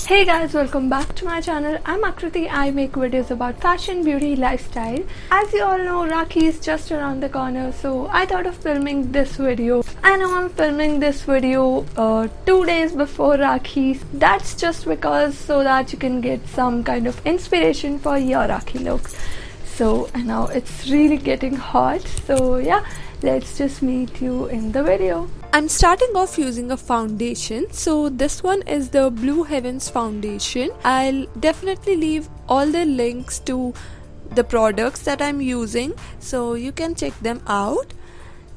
Hey guys, welcome back to my channel. I'm Aakriti. I make videos about fashion, beauty, lifestyle. As you all know, Rakhi is just around the corner, so I thought of filming this video. I know I'm filming this video 2 days before Rakhi. That's just because so that you can get some kind of inspiration for your Rakhi looks. So and now it's really getting hot, so yeah, let's just meet you in the video. I'm starting off using a foundation. So this one is the Blue Heavens foundation. I'll definitely leave all the links to the products that I'm using so you can check them out.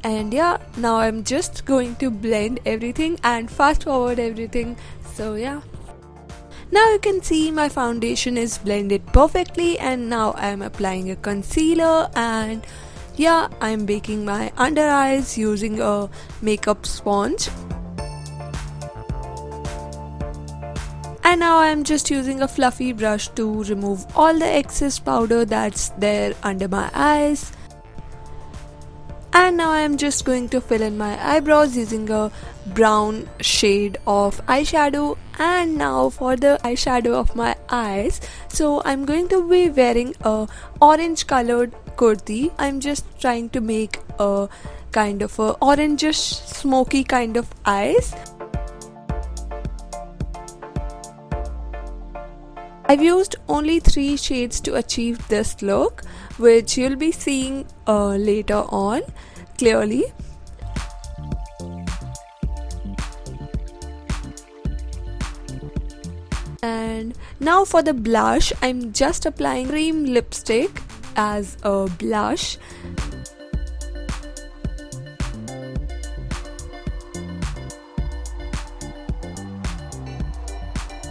And yeah, now I'm just going to blend everything and fast forward everything. So yeah, now you can see my foundation is blended perfectly, and now I'm applying a concealer, and yeah, I'm baking my under eyes using a makeup sponge. And now I'm just using a fluffy brush to remove all the excess powder that's there under my eyes. And now I'm just going to fill in my eyebrows using a brown shade of eyeshadow. And now for the eyeshadow of my eyes, so I'm going to be wearing a orange colored kurti. I'm just trying to make a kind of a orangish smoky kind of eyes. I've used only 3 shades to achieve this look, which you'll be seeing later on clearly. And now for the blush, I'm just applying cream lipstick as a blush.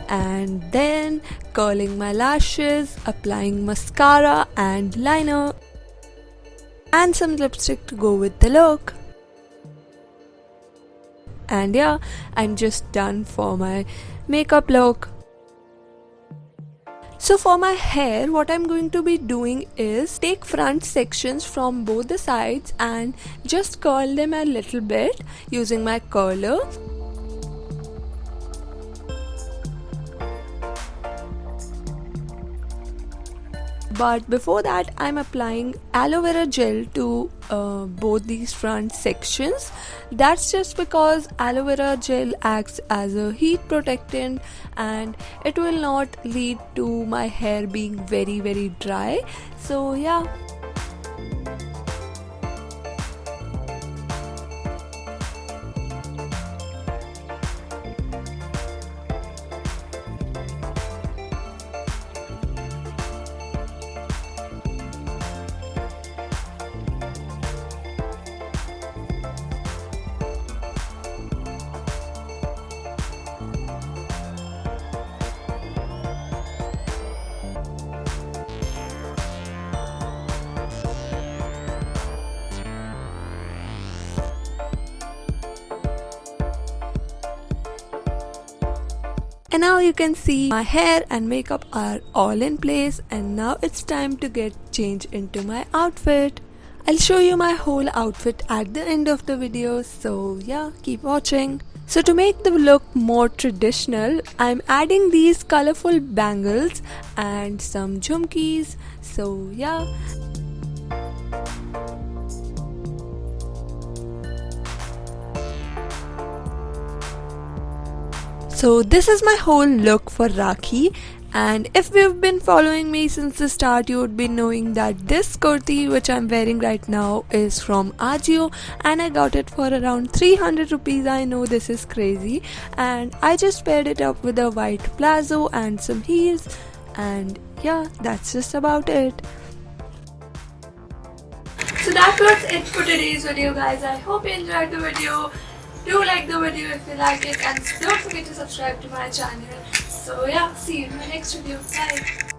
And then curling my lashes, applying mascara and liner, and some lipstick to go with the look. And yeah, I'm just done for my makeup look. So for my hair, what I'm going to be doing is take front sections from both the sides and just curl them a little bit using my curler. But before that, I'm applying aloe vera gel to both these front sections. That's just because aloe vera gel acts as a heat protectant and it will not lead to my hair being very dry. So yeah. And now you can see my hair and makeup are all in place, and now it's time to get changed into my outfit. I'll show you my whole outfit at the end of the video, so yeah, keep watching. So to make the look more traditional, I'm adding these colorful bangles and some jhumkis, so yeah. So this is my whole look for Rakhi, and if you've been following me since the start, you would be knowing that this kurti which I'm wearing right now is from Ajio, and I got it for around 300 rupees. I know this is crazy, and I just paired it up with a white palazzo and some heels, and yeah, that's just about it. So that was it for today's video, guys. I hope you enjoyed the video. Do like the video if you like it, and don't forget to subscribe to my channel. So yeah, see you in my next video. Bye.